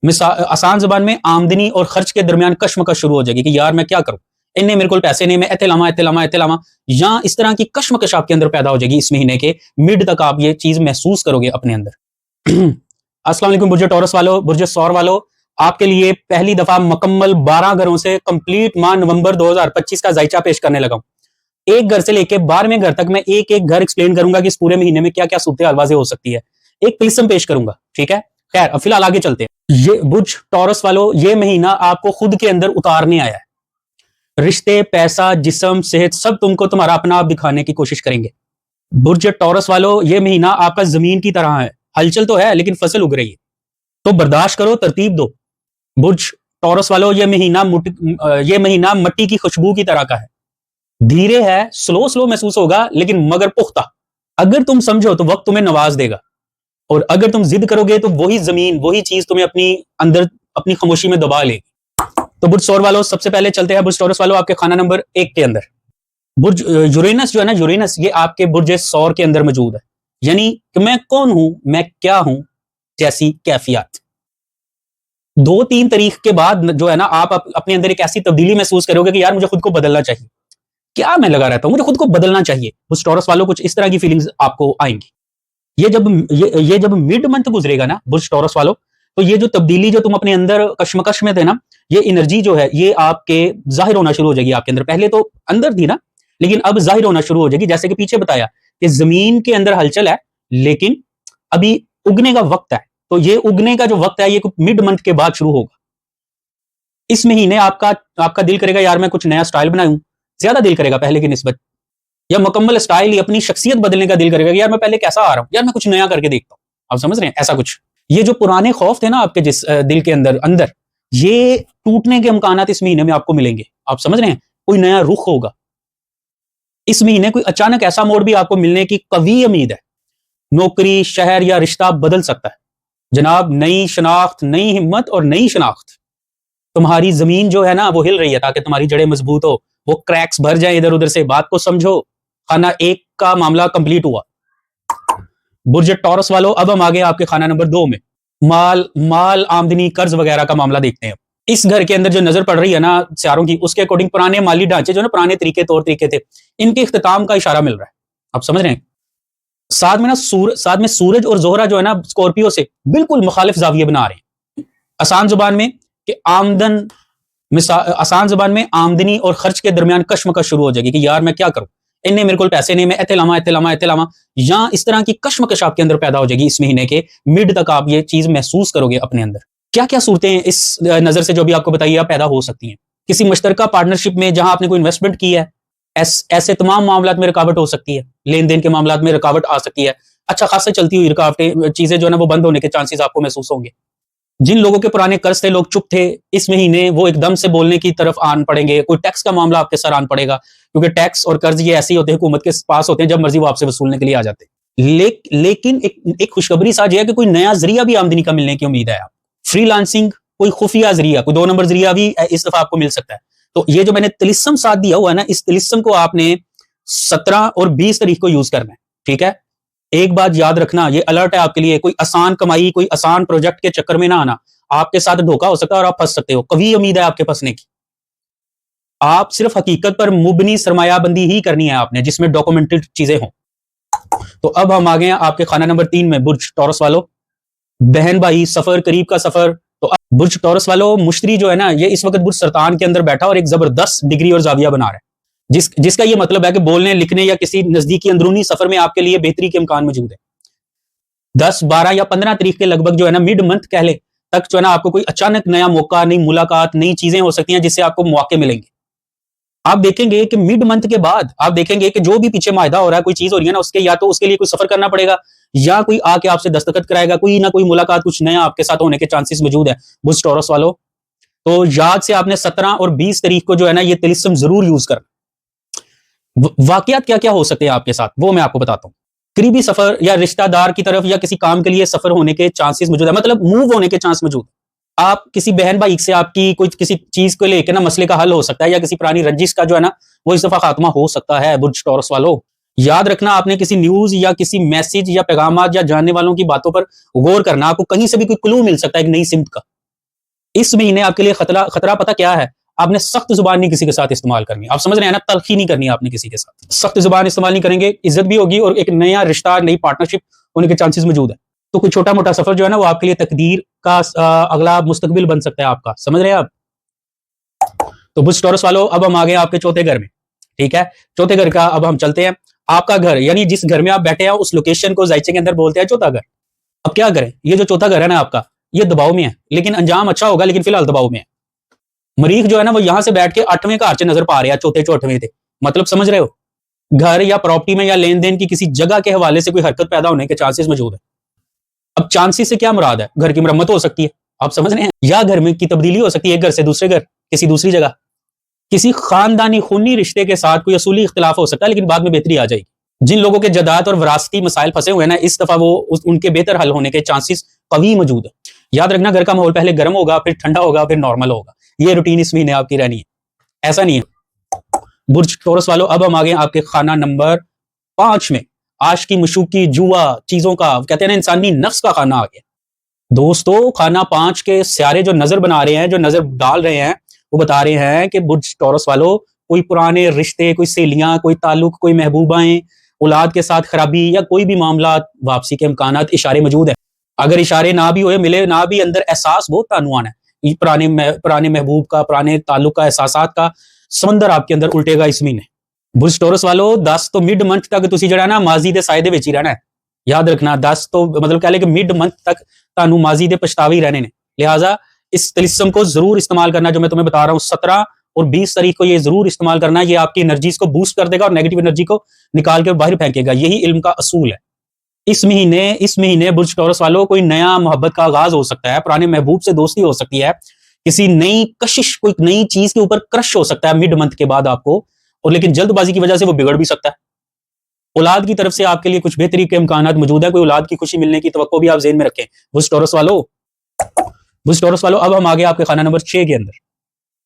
आसान जबान में आमदनी और खर्च के दरमियान कश्मकश शुरू हो जाएगी कि यार मैं क्या करूं, इन्हें मेरे को पैसे नहीं, मैं इत्ते लामा, या इस तरह की कश्मकश आपके अंदर पैदा हो जाएगी। इस महीने के मिड तक आप ये चीज महसूस करोगे अपने अंदर। अस्सलाम वालेकुम बुर्ज टॉरस वालों, बुर्ज सौर वालों, आपके लिए पहली दफा मुकम्मल 12 घरों से कंप्लीट माह नवंबर 2025 का जायचा पेश करने लगा हूं। एक घर से लेके 12वें घर तक मैं एक एक घर एक्सप्लेन करूंगा कि इस पूरे महीने में क्या क्या सूरत हाल वाज़ेह हो सकती है। एक तिलिस्म पेश करूंगा, ठीक है। खैर अब फिलहाल आगे चलते हैं। ये बुर्ज टॉरस वालों, ये महीना आपको खुद के अंदर उतारने आया है। रिश्ते, पैसा, जिस्म, सेहत सब तुमको तुम्हारा अपना आप दिखाने की कोशिश करेंगे। बुर्ज टॉरस वालों, ये महीना आपका जमीन की तरह है, हलचल तो है लेकिन फसल उग रही है, तो बर्दाश्त करो, तरतीब दो। बुर्ज टॉरस वालों, ये महीना मट्टी की खुशबू की तरह का है, धीरे है, स्लो स्लो महसूस होगा लेकिन मगर पुख्ता। अगर तुम समझो तो वक्त तुम्हें नवाज देगा, और अगर तुम जिद करोगे तो वही जमीन, वही चीज तुम्हें अपनी अंदर अपनी खामोशी में दबा लेगी। तो बुर्ज सौर वालों, सबसे पहले चलते हैं बुर्ज टॉरस वालों आपके खाना नंबर 1 के अंदर। बुर्ज यूरेनस जो है ना, यूरेनस ये आपके बुर्ज सौर के अंदर मौजूद है, यानी कि मैं कौन हूं, मैं क्या हूं जैसी कैफियत। 2-3 तारीख के बाद जो है ना, आप अपने अंदर एक ऐसी तब्दीली महसूस करोगे कि यार मुझे खुद को बदलना चाहिए, क्या मैं लगा रहता हूं, मुझे खुद को बदलना चाहिए। बुर्ज टॉरस वालों, कुछ इस तरह की फीलिंग्स आपको आएंगी। ये जब मिड मंथ गुजरेगा ना बुर्ज टॉरस वालों, तो ये जो तब्दीली जो तुम अपने अंदर कश्मकश में थे ना, ये एनर्जी जो है ये आपके जाहिर होना शुरू हो जाएगी आपके अंदर। पहले तो अंदर थी ना, लेकिन अब जाहिर होना शुरू हो जाएगी। जैसे कि पीछे बताया कि जमीन के अंदर हलचल है लेकिन अभी उगने का वक्त है, तो ये उगने का जो वक्त है ये मिड मंथ के बाद शुरू होगा। इस महीने आपका दिल करेगा यार मैं कुछ नया स्टाइल बनाऊं, ज्यादा दिल करेगा पहले की निस्बत, या मुकम्मल स्टाइल, अपनी शख्सियत बदलने का दिल करेगा, यार मैं पहले कैसा आ रहा हूं, यार मैं कुछ नया करके देखता हूं। आप समझ रहे हैं, ऐसा कुछ। ये जो पुराने खौफ थे ना आपके जिस दिल के अंदर ये टूटने के इम्कानात इस महीने में आपको मिलेंगे। आप समझ रहे हैं, कोई नया रुख होगा इस महीने, कोई अचानक ऐसा मोड़ भी आपको मिलने की कवी उम्मीद है। नौकरी, शहर या रिश्ता बदल सकता है जनाब। नई शनाख्त, नई हिम्मत और नई शनाख्त। तुम्हारी जमीन जो है ना वो हिल रही है ताकि तुम्हारी जड़ें मजबूत हो, वो क्रैक्स भर जाए इधर उधर से। बात को समझो। खाना 1 का मामला कंप्लीट हुआ। बुर्ज टॉरस वालों, अब हम आगे आपके खाना नंबर 2 में माल, आमदनी, कर्ज वगैरह का मामला देखते हैं। इस घर के अंदर जो नजर पड़ रही है ना सियारों की, उसके अकॉर्डिंग पुराने माली ढांचे जो ना, पुराने तौर तरीके थे, इनके इख्तिताम का इशारा मिल रहा है। आप समझ रहे हैं। साथ में सूरज और जोहरा जो है ना स्कॉर्पियो से बिल्कुल मुखालिफ जाविये बना रहे हैं। आसान जुबान में आमदनी और खर्च के दरमियान कश्मकश शुरू हो जाएगी कि यार मैं क्या करूं, इन्हें मेरे को पैसे नहीं, मैं इत्ते लामा, या इस तरह की कश्मकश आपके अंदर पैदा हो जाएगी। इस महीने के मिड तक आप ये चीज महसूस करोगे अपने अंदर। क्या क्या सूरतें इस नजर से जो भी आपको बताइए पैदा हो सकती हैं। किसी मुश्तरका पार्टनरशिप में जहां आपने कोई इन्वेस्टमेंट की है, ऐसे तमाम मामलात में रुकावट हो सकती है। लेन देन के मामलात में रुकावट आ सकती है। अच्छा खासा चलती हुई रुकावटें, चीजें जो है ना वो बंद होने के चांसेस आपको महसूस होंगे। जिन लोगों के पुराने कर्ज थे, लोग चुप थे, इस महीने वो एकदम से बोलने की तरफ आन पड़ेंगे। कोई टैक्स का मामला आपके सर आन पड़ेगा, क्योंकि टैक्स और कर्ज ये ऐसे होते हैं, हुकूमत के पास होते हैं, जब मर्जी वो आपसे वसूलने के लिए आ जाते हैं। लेकिन एक खुशखबरी साज है कि कोई नया जरिया भी आमदनी का मिलने की उम्मीद है। आप फ्रीलांसिंग, कोई खुफिया जरिया, कोई 2 नंबर जरिया भी इस दफा आपको मिल सकता है। तो ये जो मैंने तिलिस्म साथ दिया हुआ है ना, इस तिलिस्म को आपने 17 और 20 तारीख को यूज करना है, ठीक है। एक बात याद रखना, ये अलर्ट है आपके लिए, कोई आसान कमाई, कोई आसान प्रोजेक्ट के चक्कर में ना आना। आपके साथ धोखा हो सकता है और आप फंस सकते हो। कभी उम्मीद है आपके फंसने की। आप सिर्फ हकीकत पर मुबनी सरमायाबंदी ही करनी है आपने, जिसमें डॉक्यूमेंटेड चीजें हों। तो अब हम आ गए हैं आपके खाना नंबर 3 में, बुर्ज टॉरस वालों। बहन भाई, सफर, करीब का सफर। तो अब बुर्ज टॉरस वालों, मुश्तरी जो है ना, ये इस वक्त बुर्ज सरतान के अंदर बैठा और एक जबरदस्त डिग्री और जाविया बना रहा है, जिसका ये मतलब है कि बोलने, लिखने या किसी नजदीकी अंदरूनी सफर में आपके लिए बेहतरी के इम्कान मौजूद है। 10, 12 या 15 तारीख के लगभग जो है ना, मिड मंथ कह ले तक जो है ना, आपको कोई अचानक नया मौका, नई मुलाकात, नई चीजें हो सकती हैं जिससे आपको मौके मिलेंगे। आप देखेंगे कि मिड मंथ के बाद आप देखेंगे कि जो भी पीछे मायदा हो रहा है, कोई चीज हो रही है ना, उसके या तो उसके लिए कोई सफर करना पड़ेगा, या कोई आके आपसे दस्तखत कराएगा, कोई ना कोई मुलाकात, कुछ नया आपके साथ होने के चांसेस मौजूद है बुर्ज टॉरस वालों। तो याद से आपने 17 और 20 तारीख को जो है ना, ये तिलिस्म जरूर यूज करना। वाकयात क्या क्या हो सकते हैं आपके साथ, वो मैं आपको बताता हूँ। करीबी सफर या रिश्तेदार की तरफ या किसी काम के लिए सफर होने के चांसेस मौजूद है, मतलब मूव होने के चांस मौजूद। आप किसी बहन भाई से आपकी कोई किसी चीज को लेकर ना मसले का हल हो सकता है, या किसी पुरानी रंजिश का जो है ना वो इस दफा खात्मा हो सकता है बुर्ज टॉरस वालों। याद रखना, आपने किसी न्यूज या किसी मैसेज या पैगाम या जानने वालों की बातों पर गौर करना। आपको कहीं से भी कोई क्लू मिल सकता है एक नई सिमत का। इस महीने आपके लिए खतरा पता क्या है? आपने सख्त जुबान नहीं किसी के साथ इस्तेमाल करनी। आप समझ रहे हैं ना, तलखी नहीं करनी आपने किसी के साथ। सख्त जुबान इस्तेमाल नहीं करेंगे, इज्जत भी होगी और एक नया रिश्ता, नई पार्टनरशिप होने के चांसेस मौजूद है। तो कोई छोटा मोटा सफर जो है ना, वो आपके लिए तकदीर का अगला मुस्तकबिल बन सकता है आपका। समझ रहे हैं आप? तो बुर्ज टॉरस वालों, अब हम आ गए आपके चौथे घर में। ठीक है, चौथे घर का अब हम चलते हैं। आपका घर यानी जिस घर में आप बैठे हैं, उस लोकेशन को ज़ायचे के अंदर बोलते हैं चौथा घर। अब क्या करें, ये जो चौथा घर है ना आपका, ये दबाव में है, लेकिन अंजाम अच्छा होगा, लेकिन फिलहाल दबाव में है। मरीख जो है ना, वो यहां से बैठ के 8वें घर से नजर पा रहे हैं, चौथे 8वें थे। मतलब समझ रहे हो, घर या प्रॉपर्टी में या लेन देन की किसी जगह के हवाले से कोई हरकत पैदा होने के चांसेस मौजूद है। अब चांसेस से क्या मुराद है? घर की मरम्मत हो सकती है, आप समझ रहे हैं, या घर में की तब्दीली हो सकती है, एक घर से दूसरे घर, किसी दूसरी जगह, किसी खानदानी खूनी रिश्ते के साथ कोई असूली इख्तिलाफ हो सकता है, लेकिन बाद में बेहतरी आ जाएगी। जिन लोगों के जदात और विरासती मसाइल फंसे हुए हैं ना, इस दफा वो उनके बेहतर हल होने के चांसेस कवी मौजूद है। याद रखना, घर का माहौल पहले गर्म होगा, फिर ठंडा होगा, फिर नॉर्मल होगा। ये रूटीन इस महीने आपकी रहनी है, ऐसा नहीं है। बुर्ज टॉरस वालों, अब हम आ गए आपके खाना नंबर 5 में। आज की मशूकी, जुआ, चीजों का, कहते हैं ना, इंसानी नफ्स का खाना आ गया दोस्तों। खाना 5 के सियारे जो नजर बना रहे हैं, जो नजर डाल रहे हैं, वो बता रहे हैं कि बुर्ज टॉरस वालों, कोई पुराने रिश्ते, कोई सहेलियां, कोई ताल्लुक, कोई महबूबाएं, औलाद के साथ खराबी या कोई भी मामला, वापसी के इम्कानात, इशारे मौजूद है। अगर इशारे ना भी हुए, मिले ना भी, अंदर एहसास बहुत तानुआन है। पुराने महबूब का, पुराने ताल्लुक का, एहसासात का समंदर आपके अंदर उल्टेगा इस महीने। बुर्ज टॉरस वालों, 10 तो मिड मंथ तक तुसी जड़ा ना माजी दे साए दे विच ही रहना है। याद रखना, 10 तो मतलब कह ले कि मिड मंथ तक तानू माजी दे पछतावे ही रहने ने। लिहाजा इस तिलिस्म को जरूर इस्तेमाल करना, जो मैं तुम्हें बता रहा हूं। 17 और 20 तारीख को ये जरूर इस्तेमाल करना है। ये आपकी एनर्जीज को बूस्ट कर देगा और नेगेटिव एनर्जी को निकाल के बाहर फेंकेगा। यही इल्म का असूल है। इस महीने बुर्ज टॉरस वालों, कोई नया मोहब्बत का आगाज हो सकता है, पुराने महबूब से दोस्ती हो सकती है, किसी नई कशिश, कोई नई चीज के ऊपर क्रश हो सकता है मिड मंथ के बाद आपको, और लेकिन जल्दबाजी की वजह से वो बिगड़ भी सकता है। औलाद की तरफ से आपके लिए कुछ बेहतरी के इम्कानात मौजूद है। कोई औलाद की खुशी मिलने की तवक्को भी आप ज़हन में रखें बुर्ज टॉरस वालों। अब हम आगे आपके खाना नंबर 6 के अंदर।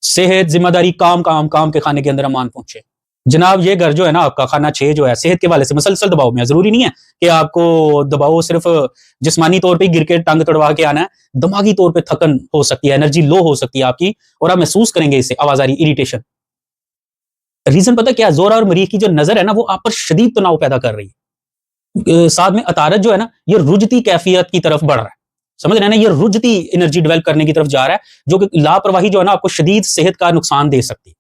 सेहत, जिम्मेदारी, काम के खाने के अंदर हम पहुंचे जनाब। ये घर जो है ना आपका, खाना 6 जो है, सेहत के वाले से मसलसल दबाव में है। जरूरी नहीं है कि आपको दबाव सिर्फ जिस्मानी तौर पे गिर के टांग तोड़वा के आना है। दिमागी तौर पे थकन हो सकती है, एनर्जी लो हो सकती है आपकी, और आप महसूस करेंगे इससे आवाजारी, इरिटेशन। रीजन पता क्या? जोरा और मरीख की जो नजर है ना, वो आप पर शदीद तनाव पैदा कर रही है। साथ में अतारत जो है ना, ये रुजती कैफियत की तरफ बढ़ रहा है। समझ रहे हैं ना, ये रुजती एनर्जी डेवलप करने की तरफ जा रहा है, जो कि लापरवाही जो है ना, आपको शदीद सेहत का नुकसान दे सकती है।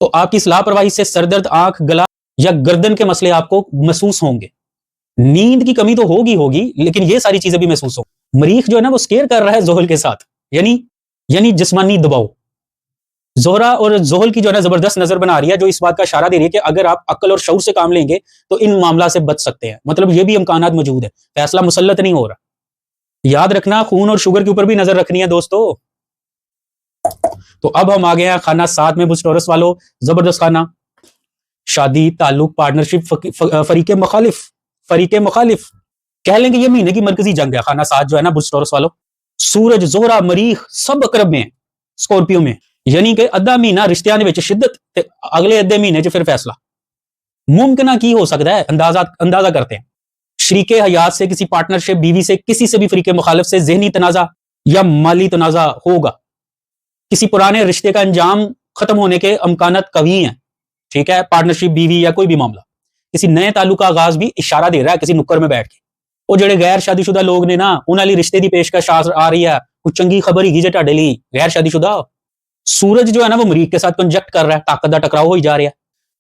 तो आपकी इस लापरवाही से सरदर्द, आंख, गला या गर्दन के मसले आपको महसूस होंगे। नींद की कमी तो होगी, लेकिन ये सारी चीजें भी महसूस होंगी। मरीख जो है ना, वो स्केयर कर रहा है जोहल के साथ, यानी जिस्मानी दबाव। जोहरा और जोहल की जो है ना जबरदस्त नजर बना रही है, जो इस बात का इशारा दे रही है कि अगर आप अक्ल और शऊर से काम लेंगे तो इन मामला से बच सकते हैं। मतलब ये भी इम्कानात मौजूद है, फैसला मुसल्लत नहीं हो रहा। याद रखना, खून और शुगर के ऊपर भी नजर रखनी है दोस्तों। तो अब हम आ गए हैं खाना 7 में बुर्ज टॉरस वालों। जबरदस्त खाना, शादी, ताल्लुक, पार्टनरशिप, फरीके मुखालिफ कह लेंगे। ये महीने की मरकजी जंग है खाना 7 जो है ना बुर्ज टॉरस वालों। सूरज, जोहरा, मरीख सब अकरब में, स्कॉर्पियो में, यानी कि अद्धा महीना रिश्तियां दे विच शिद्दत ते अगले अद्धे महीने च फिर फैसला। मुमकिन की हो सकता है, अंदाजा करते हैं। शरीके हयात से, किसी पार्टनरशिप, बीवी से, किसी से भी फरीके मुखालिफ से जहनी तनाजा या माली तनाजा होगा। किसी पुराने रिश्ते का अंजाम खत्म होने के अमकानात कवी हैं। ठीक है, पार्टनरशिप, बीवी या कोई भी मामला। किसी नए ताल्लुक का आगाज भी इशारा दे रहा है, किसी नुक्कर में बैठ के। वो जेडे गैर शादीशुदा लोग ने ना, उन्हां लई रिश्ते की पेशकश आ रही है। कुछ चंगी खबर ही जे तुहाडे लई गैर शादीशुदा। सूरज जो है ना, वो मरीख के साथ कंजक्ट कर रहा है, ताकत का टकराव हो ही जा रहा है।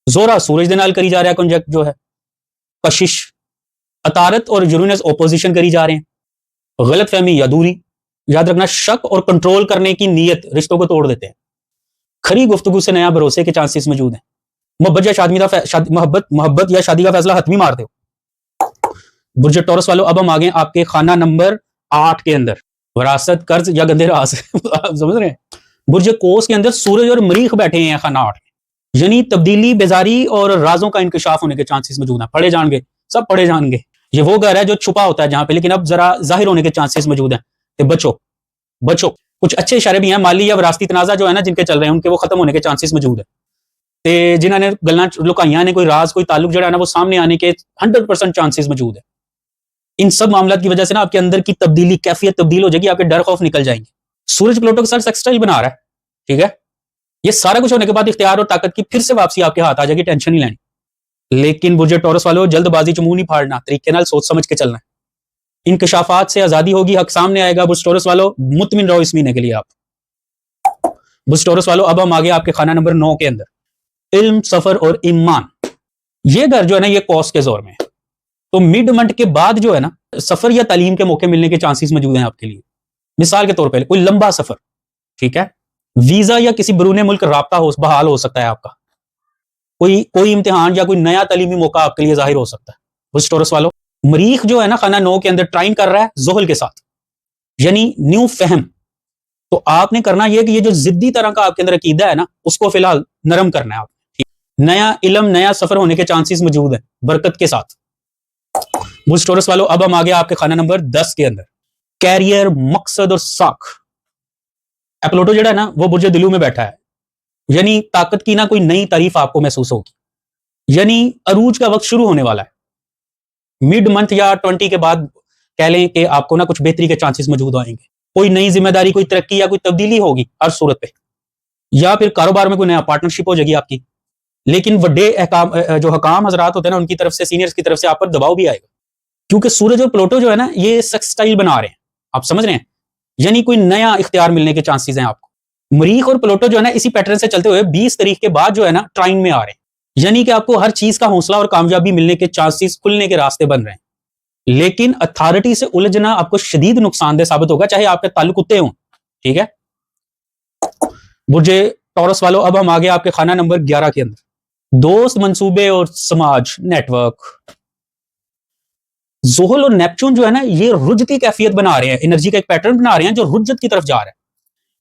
जोरा सूरज दे नाल करी जा रहा है कंजक्ट जो है, कशिश। अतारत और यूरेनस ओपोजिशन करी जा रहे हैं। गलत फहमी या दूरी। याद रखना, शक और कंट्रोल करने की नीयत रिश्तों को तोड़ देते हैं। खरी गुफ्तगू से नया भरोसे के चांसेस मौजूद हैं। मोहब्बत या शादी का फैसला हतमी मार दो बुर्ज टॉरस वालों। अब हम आ गए आपके खाना नंबर 8 के अंदर। विरासत, कर्ज या गंदे राज आप समझ रहे हैं। बुर्ज कोस के अंदर सूरज और मरीख बैठे हैं खाना 8 में, यानी तब्दीली, बेजारी और राजों का इंकशाफ होने के चांसेस मौजूद हैं। पढ़े जाएंगे, सब पढ़े जाएंगे। ये वो घर है जो छुपा होता है जहां पे, लेकिन अब जरा जाहिर होने के चांसेस मौजूद हैं। तो बचो। कुछ अच्छे इशारे भी हैं, माली या विरासती तनाजा जो है ना जिनके चल रहे हैं, उनके वो खत्म होने के चांसेस मौजूद है। ते जिन्होंने गल्लां लुकाइयां ने, कोई राज, कोई ताल्लुक जो है ना, वो सामने आने के 100% चांसेस मौजूद है। इन सब मामलों की वजह से ना आपके अंदर की तब्दीली, कैफियत तब्दील हो जाएगी, आपके डर खौफ निकल जाएंगे। सूरज प्लूटो के साथ सेक्सटाइल बना रहा है, ठीक है। ये सारा कुछ होने के बाद इख्तियार और ताकत की फिर से वापसी आपके हाथ आ जाएगी, टेंशन नहीं लेनी। लेकिन बुर्ज टॉरस वालों, जल्दबाजी च मुंह नहीं फाड़ना, तरीके नाल सोच समझ के चलना है। इंकशाफात से आजादी होगी, हक सामने आएगा। बुर्ज टॉरस वालों, मुतमिन रहो इस महीने के लिए आप। बुर्ज टॉरस वालों, अब हम आगे आपके खाना नंबर 9 के अंदर, इल्म, सफर और ईमान। ये घर जो है ना, ये कौस के जोर में है। तो मिड मंथ के बाद जो है ना, सफर या तालीम के मौके मिलने के चांसेस मौजूद हैं आपके लिए। मिसाल के तौर पर कोई लंबा सफर, ठीक है, वीजा या किसी बरूने मुल्क राब्ता बहाल हो सकता है आपका। कोई इम्तिहान या कोई नया तालीमी मौका आपके लिए जाहिर हो सकता है। बुर्ज टॉरस वालों, मरीख जो है ना खाना 9 के अंदर ट्राइन कर रहा है ज़ोहल के साथ, यानी न्यू फहम। तो आपने करना यह कि ये जो जिद्दी तरह का आपके अंदर अकीदा है ना, उसको फिलहाल नरम करना है आप। नया इल्म, नया सफर होने के चांसेस मौजूद है बरकत के साथ। बुर्ज टॉरस वालों, अब हम आ गए आपके खाना नंबर 10 के अंदर, कैरियर, मकसद और साख। प्लूटो जो है ना, वो बुर्ज दिलू में बैठा है, यानी ताकत की ना कोई नई तारीफ आपको महसूस होगी, यानी अरूज का वक्त शुरू होने वाला है। मिड मंथ या 20 के बाद कह लें कि आपको ना कुछ बेहतरी के चांसेस मौजूद आएंगे। कोई नई जिम्मेदारी, कोई तरक्की या कोई तब्दीली होगी हर सूरत पे, या फिर कारोबार में कोई नया पार्टनरशिप हो जाएगी आपकी। लेकिन बड़े जो हकाम हजरात होते हैं ना, उनकी तरफ से, सीनियर्स की तरफ से आप पर दबाव भी आएगा, क्योंकि सूरज और प्लूटो जो है ना, ये सेक्सटाइल बना रहे हैं, आप समझ रहे हैं, यानी कोई नया इख्तियार मिलने के चांसेस हैं आपको। मरीख और प्लूटो जो है ना, इसी पैटर्न से चलते हुए 20 तारीख के बाद जो है ना, ट्राइन में आ रहे हैं, यानी कि आपको हर चीज का हौसला और कामयाबी मिलने के चांसेस, खुलने के रास्ते बन रहे हैं। लेकिन अथॉरिटी से उलझना आपको शदीद नुकसानदेह साबित होगा, चाहे आपके ताल्लुक कुत्ते हों, ठीक है। बुर्ज टॉरस वालों, अब हम आ गए आपके खाना नंबर 11 के अंदर, दोस्त, मंसूबे और समाज, नेटवर्क। ज़ोहल और नेपच्यून जो है ना, ये रुजती कैफियत बना रहे हैं, एनर्जी का एक पैटर्न बना रहे हैं जो रुज्जत की तरफ जा रहा है।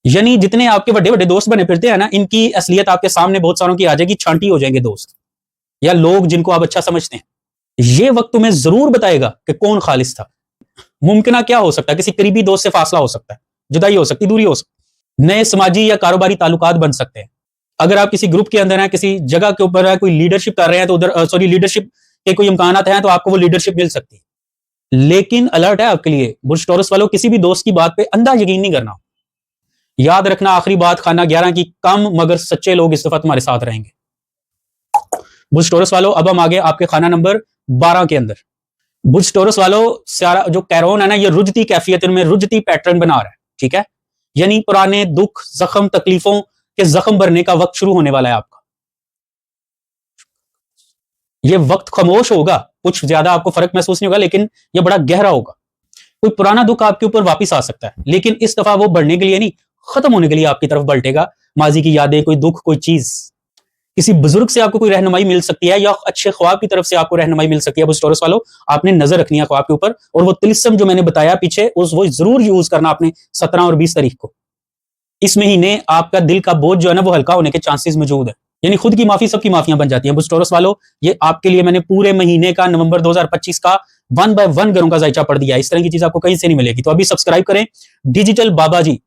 यानी जितने आपके बड़े बड़े दोस्त बने फिरते हैं ना, इनकी असलियत आपके सामने बहुत सारों की आ जाएगी, छांटी हो जाएंगे दोस्त या लोग जिनको आप अच्छा समझते हैं। ये वक्त तुम्हें जरूर बताएगा कि कौन खालिस था। मुमकिन क्या हो सकता है, किसी करीबी दोस्त से फासला हो सकता है, जुदाई हो सकती, दूरी हो सकती, नए समाजी या कारोबारी ताल्लुकात बन सकते हैं। अगर आप किसी ग्रुप के अंदर हैं, किसी जगह के ऊपर है, कोई लीडरशिप कर रहे हैं, तो उधर लीडरशिप के कोई इम्कानात हैं, तो आपको वो लीडरशिप मिल सकती है। लेकिन अलर्ट है आपके लिए बुर्ज टॉरस वालों, किसी भी दोस्त की बात पे अंधा यकीन नहीं करना। याद रखना, आखिरी बात खाना 11 की, कम मगर सच्चे लोग इस दफा तुम्हारे साथ रहेंगे। बुर्ज टॉरस वालों, अब हम आगे आपके खाना नंबर 12 के अंदर। बुर्ज टॉरस वालों, सारा जो कैरोन है ना, ये रुजती कैफियत में रुजती पैटर्न बना रहा है, ठीक है। यानी पुराने दुख, जख्म, तकलीफों के जख्म भरने का वक्त शुरू होने वाला है आपका। ये वक्त खामोश होगा, कुछ ज्यादा आपको फर्क महसूस नहीं होगा, लेकिन ये बड़ा गहरा होगा। कोई पुराना दुख आपके ऊपर वापस आ सकता है, लेकिन इस दफा वो बढ़ने के लिए नहीं, खत्म होने के लिए आपकी तरफ पलटेगा। माजी की यादें, कोई दुख, कोई चीज, किसी बुजुर्ग से आपको कोई रहनुमाई मिल सकती है, या अच्छे ख्वाब की तरफ से आपको रहनुमाई मिल सकती है। बुर्ज टॉरस वालों, आपने नजर रखनी है ख्वाब के ऊपर, और वो तिलिस्म जो मैंने बताया पीछे, वो जरूर यूज करना आपने 17 और 20 तारीख को। इस महीने आपका दिल का बोझ जो है ना, वो हल्का होने के चांसेस मौजूद है, यानी खुद की माफी सबकी माफियां बन जाती हैं। बुर्ज टॉरस वालों, ये आपके लिए मैंने पूरे महीने का, नवंबर 2025 का 1 by 1 घरों का जायचा पढ़ दिया। इस तरह की चीज आपको कहीं से नहीं मिलेगी। तो अभी सब्सक्राइब करें डिजिटल बाबा जी।